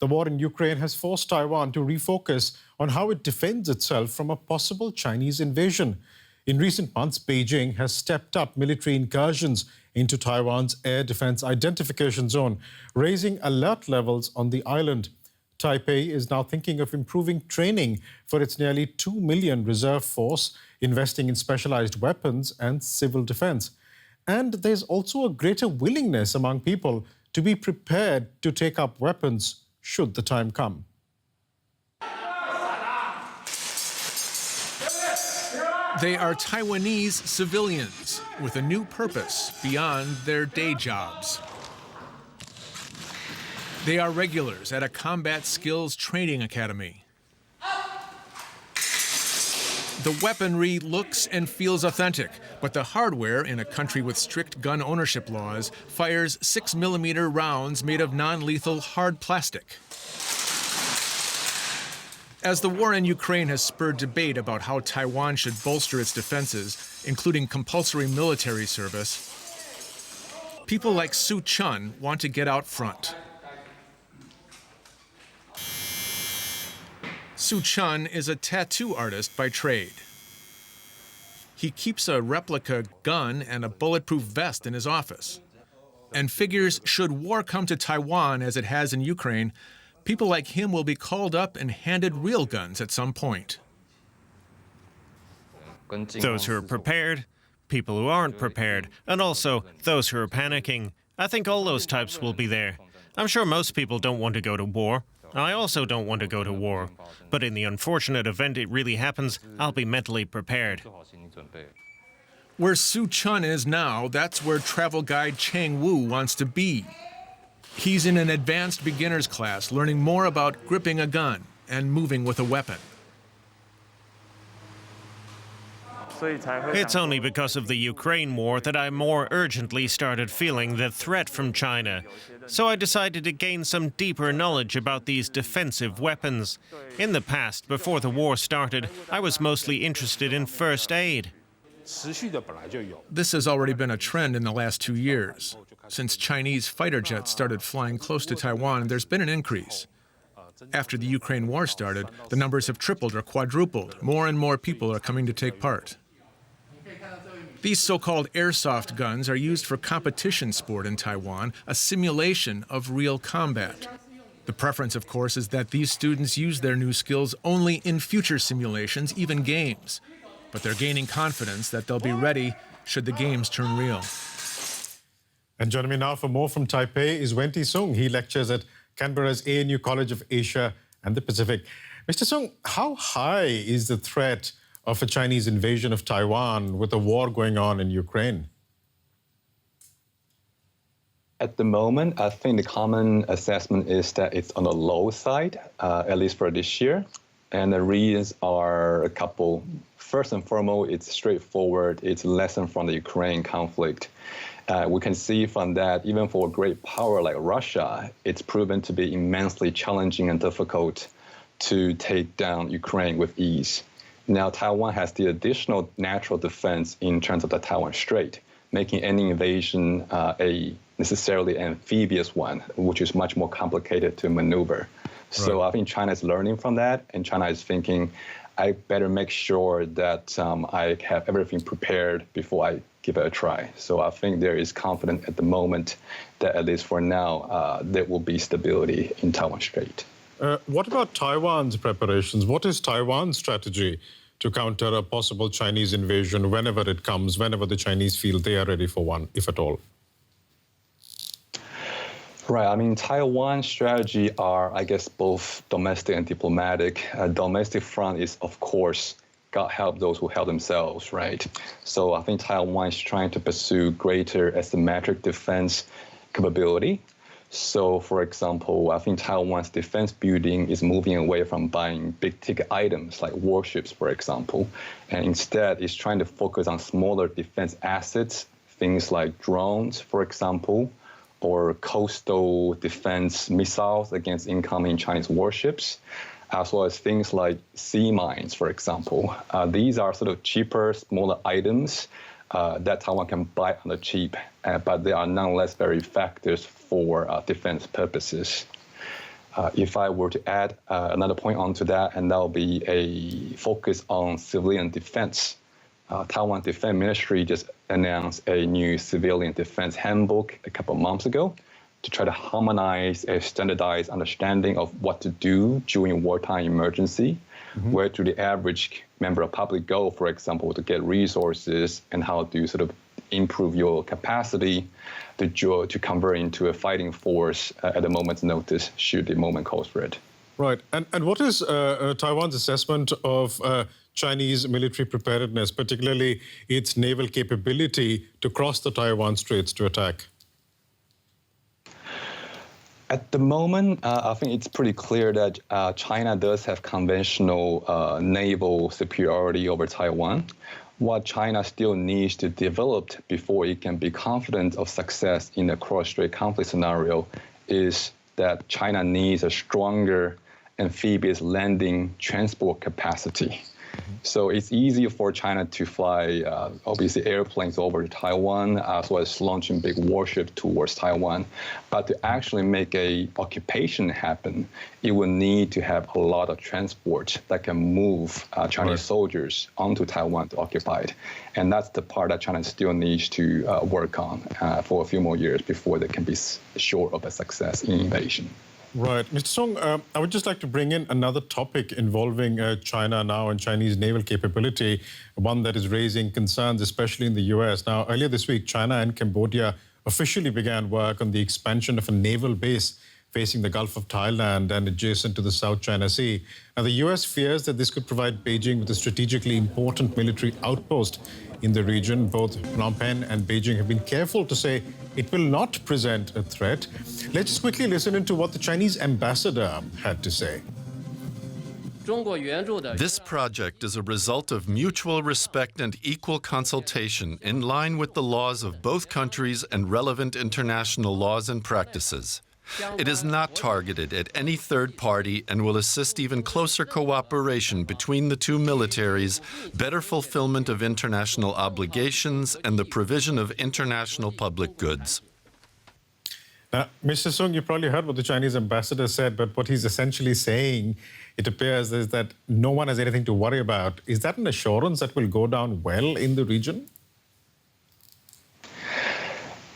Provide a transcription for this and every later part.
The war in Ukraine has forced Taiwan to refocus on how it defends itself from a possible Chinese invasion. In recent months, Beijing has stepped up military incursions into Taiwan's air defense identification zone, raising alert levels on the island. Taipei is now thinking of improving training for its nearly 2 million reserve force, investing in specialized weapons and civil defense. And there's also a greater willingness among people to be prepared to take up weapons should the time come. They are Taiwanese civilians with a new purpose beyond their day jobs. They are regulars at a combat skills training academy. The weaponry looks and feels authentic, but the hardware, in a country with strict gun ownership laws, fires 6mm rounds made of non-lethal hard plastic. As the war in Ukraine has spurred debate about how Taiwan should bolster its defenses, including compulsory military service, people like Su Chun want to get out front. Su Chun is a tattoo artist by trade. He keeps a replica gun and a bulletproof vest in his office, and figures should war come to Taiwan as it has in Ukraine, people like him will be called up and handed real guns at some point. Those who are prepared, people who aren't prepared, and also those who are panicking. I think all those types will be there. I'm sure most people don't want to go to war. I also don't want to go to war. But in the unfortunate event it really happens, I'll be mentally prepared. Where Su Chun is now, that's where travel guide Chang Wu wants to be. He's in an advanced beginner's class, learning more about gripping a gun and moving with a weapon. It's only because of the Ukraine war that I more urgently started feeling the threat from China. So I decided to gain some deeper knowledge about these defensive weapons. In the past, before the war started, I was mostly interested in first aid. This has already been a trend in the last 2 years. Since Chinese fighter jets started flying close to Taiwan, there's been an increase. After the Ukraine war started, the numbers have tripled or quadrupled. More and more people are coming to take part. These so-called airsoft guns are used for competition sport in Taiwan, a simulation of real combat. The preference, of course, is that these students use their new skills only in future simulations, even games. But they're gaining confidence that they'll be ready should the games turn real. And joining me now for more from Taipei is Wenty Sung. He lectures at Canberra's ANU College of Asia and the Pacific. Mr. Sung, how high is the threat of a Chinese invasion of Taiwan with a war going on in Ukraine? At the moment, I think the common assessment is that it's on the low side, at least for this year. And the reasons are a couple. First and foremost, it's straightforward. It's a lesson from the Ukraine conflict. We can see from that, even for a great power like Russia, it's proven to be immensely challenging and difficult to take down Ukraine with ease. Now, Taiwan has the additional natural defense in terms of the Taiwan Strait, making any invasion a necessarily amphibious one, which is much more complicated to maneuver. So I think China is learning from that, and China is thinking, I better make sure that I have everything prepared before I give it a try. So I think there is confidence at the moment that, at least for now, there will be stability in Taiwan Strait. What about Taiwan's preparations? What is Taiwan's strategy to counter a possible Chinese invasion whenever it comes, whenever the Chinese feel they are ready for one, if at all? Right. I mean, Taiwan's strategy are, I guess, both domestic and diplomatic. Domestic front is, of course, God help those who help themselves, right? So I think Taiwan is trying to pursue greater asymmetric defense capability. So, for example, I think Taiwan's defense building is moving away from buying big-ticket items like warships, for example, and instead is trying to focus on smaller defense assets, things like drones, for example, or coastal defense missiles against incoming Chinese warships, as well as things like sea mines, for example. These are sort of cheaper, smaller items that Taiwan can buy on the cheap, but they are nonetheless very effective for defense purposes. If I were to add another point onto that, and that will be a focus on civilian defense. Taiwan Defense Ministry just announced a new civilian defense handbook a couple of months ago to try to harmonize a standardized understanding of what to do during wartime emergency. Where do the average member of public go, for example, to get resources, and how to sort of improve your capacity to convert into a fighting force at a moment's notice, should the moment calls for it. Right. And what is Taiwan's assessment of Chinese military preparedness, particularly its naval capability to cross the Taiwan Straits to attack? At the moment, I think it's pretty clear that China does have conventional naval superiority over Taiwan. What China still needs to develop before it can be confident of success in a cross-strait conflict scenario is that China needs a stronger amphibious landing transport capacity. So it's easier for China to fly, obviously, airplanes over to Taiwan, as well as launching big warships towards Taiwan. But to actually make a occupation happen, it will need to have a lot of transport that can move Chinese soldiers onto Taiwan to occupy it. And that's the part that China still needs to work on for a few more years before they can be sure of a success in invasion. Right. Mr. Song, I would just like to bring in another topic involving China now and Chinese naval capability, one that is raising concerns, especially in the U.S. Now, earlier this week, China and Cambodia officially began work on the expansion of a naval base facing the Gulf of Thailand and adjacent to the South China Sea. Now, the U.S. fears that this could provide Beijing with a strategically important military outpost in the region. Both Phnom Penh and Beijing have been careful to say it will not present a threat. Let's just quickly listen into what the Chinese ambassador had to say. This project is a result of mutual respect and equal consultation in line with the laws of both countries and relevant international laws and practices. It is not targeted at any third party and will assist even closer cooperation between the two militaries, better fulfillment of international obligations, and the provision of international public goods. Now, Mr. Sung, you probably heard what the Chinese ambassador said, but what he's essentially saying, it appears, is that no one has anything to worry about. Is that an assurance that will go down well in the region?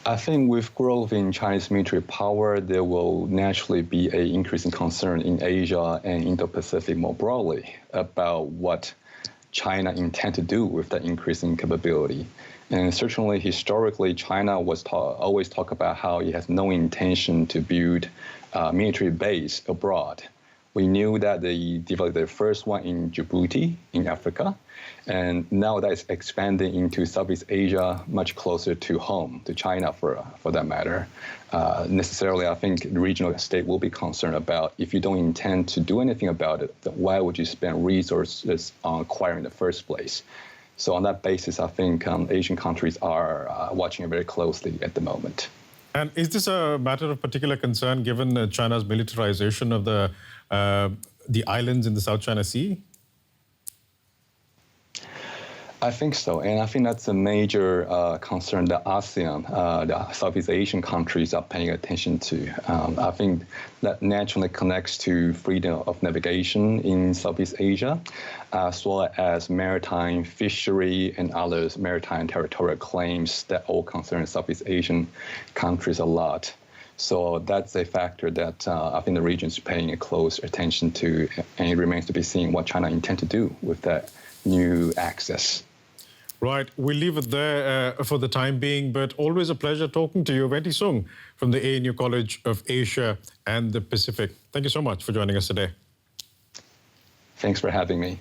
I think with growth in Chinese military power, there will naturally be an increasing concern in Asia and Indo-Pacific more broadly about what China intends to do with that increasing capability. And certainly, historically, China was always talk about how it has no intention to build a military base abroad. We knew that they developed their first one in Djibouti, in Africa, and now that is expanding into Southeast Asia, much closer to home, to China for that matter. Necessarily, I think the regional state will be concerned about, if you don't intend to do anything about it, then why would you spend resources on acquiring in the first place? So on that basis, I think Asian countries are watching it very closely at the moment. And is this a matter of particular concern given China's militarization of the islands in the South China Sea? I think so, and I think that's a major concern that ASEAN, the Southeast Asian countries, are paying attention to. I think that naturally connects to freedom of navigation in Southeast Asia, as well as maritime fishery and other maritime territorial claims that all concern Southeast Asian countries a lot. So that's a factor that I think the region is paying a close attention to, and it remains to be seen what China intends to do with that new access. Right. We'll leave it there for the time being, but always a pleasure talking to you. Venti Sung from the ANU College of Asia and the Pacific. Thank you so much for joining us today. Thanks for having me.